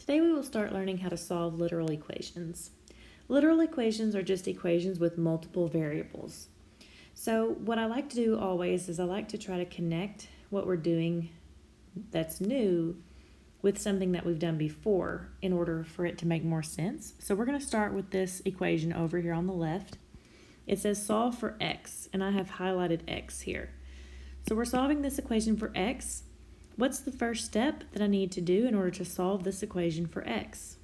Today we will start learning how to solve literal equations. Literal equations are just equations with multiple variables. So what I like to do always is I like to try to connect what we're doing that's new with something that we've done before in order for it to make more sense. So we're going to start with this equation over here on the left. It says solve for x, and I have highlighted x here. So we're solving this equation for x. What's the first step that I need to do in order to solve this equation for x?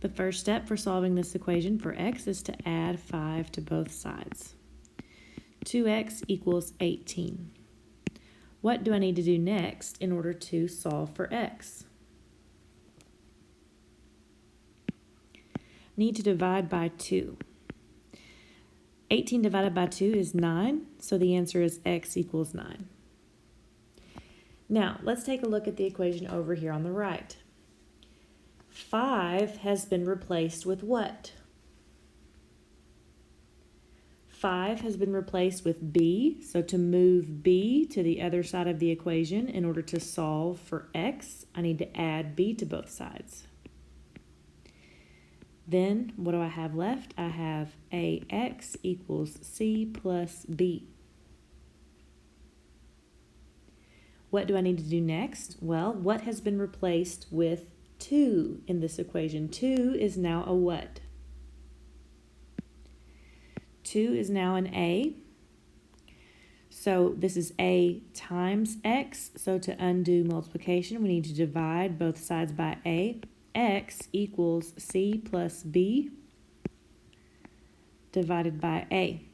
The first step for solving this equation for x is to add 5 to both sides. 2x equals 18. What do I need to do next in order to solve for x? Need to divide by 2. 18 divided by 2 is 9, so the answer is x equals 9. Now, let's take a look at the equation over here on the right. 5 has been replaced with what? 5 has been replaced with b, so to move b to the other side of the equation in order to solve for x, I need to add b to both sides. Then, what do I have left? I have ax equals c plus b. What do I need to do next? Well, what has been replaced with 2 in this equation? 2 is now a what? 2 is now an a. So this is a times x. So to undo multiplication, we need to divide both sides by a. X equals c plus b divided by a.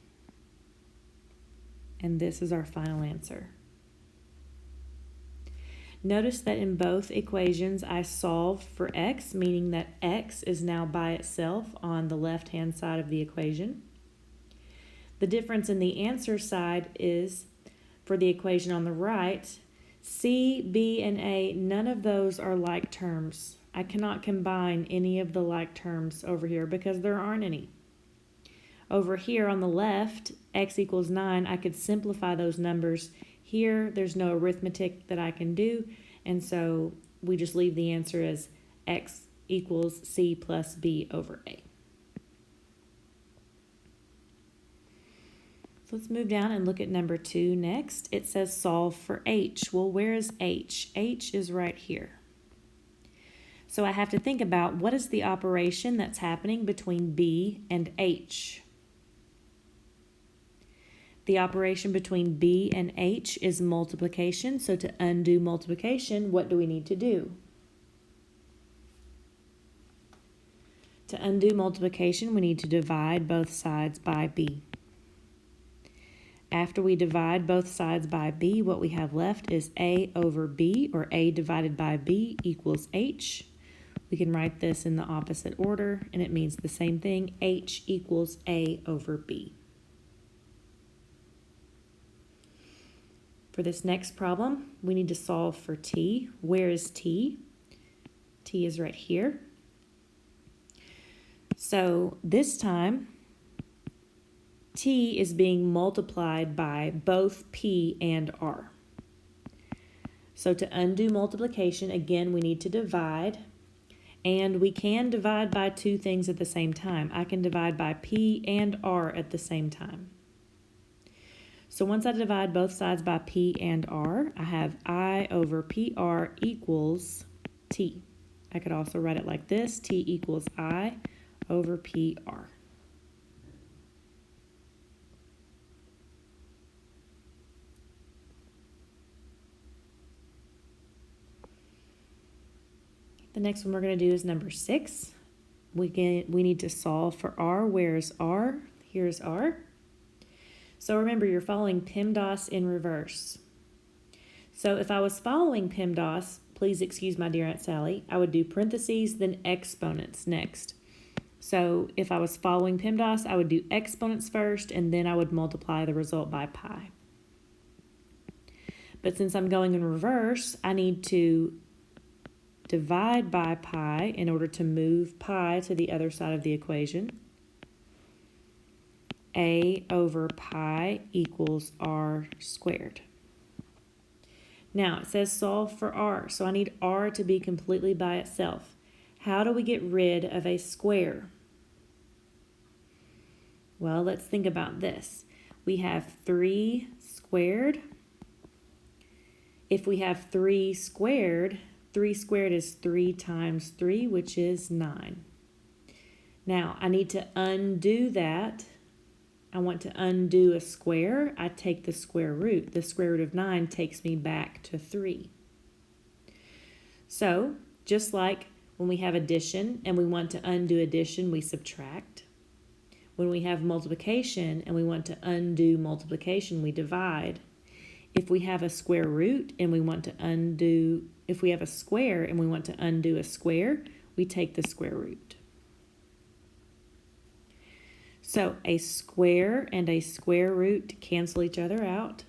And this is our final answer. Notice that in both equations I solved for x, meaning that x is now by itself on the left-hand side of the equation. The difference in the answer side is for the equation on the right, c, b, and a, none of those are like terms. I cannot combine any of the like terms over here because there aren't any. Over here on the left, x equals 9, I could simplify those numbers. Here, there's no arithmetic that I can do, and so we just leave the answer as x equals c plus b over a. So let's move down and look at number 2 next. It says solve for h. Well, where is h? H is right here. So I have to think about what is the operation that's happening between b and h. The operation between b and h is multiplication. So to undo multiplication, what do we need to do? To undo multiplication, we need to divide both sides by b. After we divide both sides by b, what we have left is a over b, or a divided by b equals h. We can write this in the opposite order, and it means the same thing. H equals a over b. For this next problem, we need to solve for t. Where is t? T is right here. So this time, t is being multiplied by both p and r. So to undo multiplication, again, we need to divide. And we can divide by two things at the same time. I can divide by p and r at the same time. So once I divide both sides by p and r, I have I over pr equals t. I could also write it like this, t equals I over pr. The next one we're going to do is number 6. We need to solve for r. Where's r? Here's r. So remember, you're following PEMDAS in reverse. So if I was following PEMDAS, please excuse my dear Aunt Sally, I would do parentheses, then exponents next. So if I was following PEMDAS, I would do exponents first, and then I would multiply the result by pi. But since I'm going in reverse, I need to divide by pi in order to move pi to the other side of the equation. A over pi equals r squared. Now, it says solve for r, so I need r to be completely by itself. How do we get rid of a square? Well, let's think about this. We have 3 squared. If we have 3 squared is 3 times 3, which is 9. Now, I need to undo that. I want to undo a square. I take the square root. The square root of 9 takes me back to 3. So, just like when we have addition and we want to undo addition, we subtract. When we have multiplication and we want to undo multiplication, we divide. If we have a square root and we want to undo, if we have a square and we want to undo a square, we take the square root. So a square and a square root cancel each other out.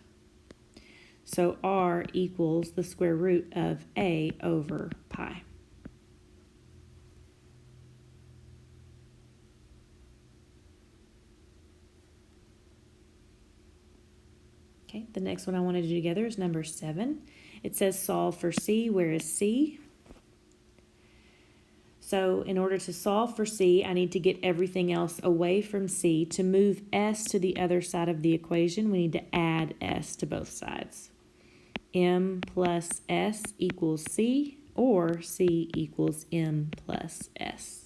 So r equals the square root of a over pi. Okay, the next one I want to do together is number 7. It says solve for c. Where is c? So in order to solve for c, I need to get everything else away from c. To move s to the other side of the equation, we need to add s to both sides. M plus s equals c, or c equals m plus s.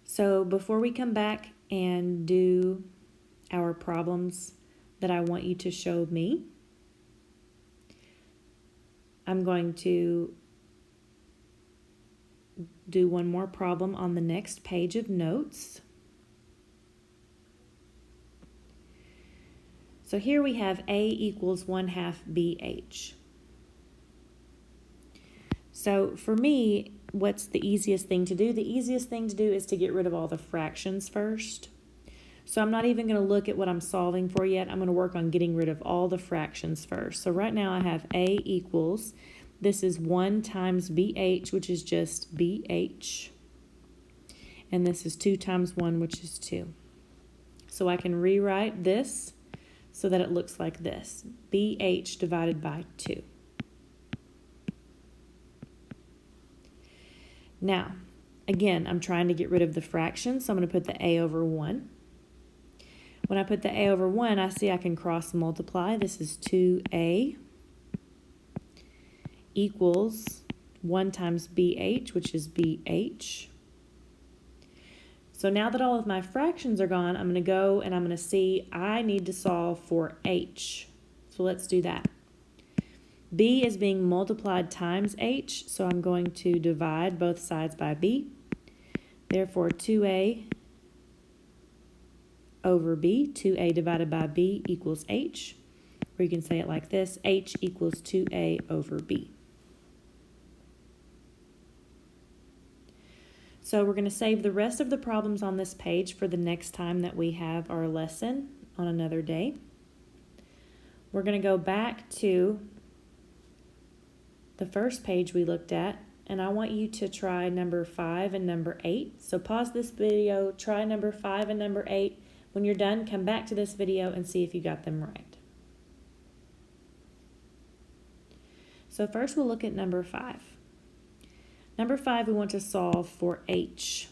So before we come back and do our problems that I want you to show me, I'm going to do one more problem on the next page of notes. So here we have A equals 1/2 BH. So for me, what's the easiest thing to do? The easiest thing to do is to get rid of all the fractions first. So I'm not even going to look at what I'm solving for yet. I'm going to work on getting rid of all the fractions first. So right now I have A equals, this is 1 times BH, which is just BH. And this is 2 times 1, which is 2. So I can rewrite this so that it looks like this. BH divided by 2. Now, again, I'm trying to get rid of the fractions, so I'm going to put the A over 1. When I put the A over 1, I see I can cross multiply. This is 2A equals 1 times BH, which is BH. So now that all of my fractions are gone, I'm going to go and I'm going to see I need to solve for H. So let's do that. B is being multiplied times H, so I'm going to divide both sides by B. Therefore, 2A over B, 2A divided by B equals H. Or you can say it like this, H equals 2A over B. So we're going to save the rest of the problems on this page for the next time that we have our lesson on another day. We're going to go back to the first page we looked at, and I want you to try number 5 and number 8. So pause this video, try number 5 and number 8. When you're done, come back to this video and see if you got them right. So first we'll look at number 5. Number 5, we want to solve for H.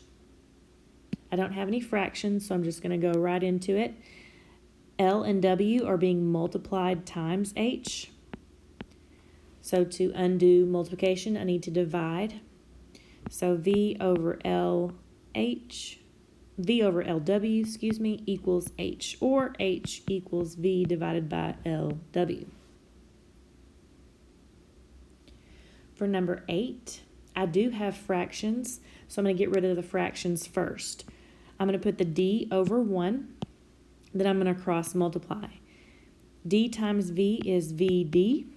I don't have any fractions, so I'm just going to go right into it. L and W are being multiplied times H. So to undo multiplication, I need to divide. So V over LW, equals H, or H equals V divided by LW. For number 8, I do have fractions, so I'm going to get rid of the fractions first. I'm going to put the D over 1, then I'm going to cross multiply. D times V is VD,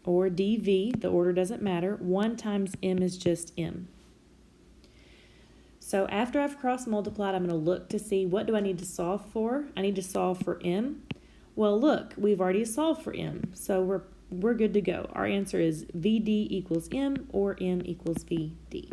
or dV, the order doesn't matter. 1 times M is just M. So after I've cross multiplied, I'm going to look to see what do I need to solve for. I need to solve for M. Well, look, we've already solved for M, so we're good to go. Our answer is VD equals M, or M equals VD.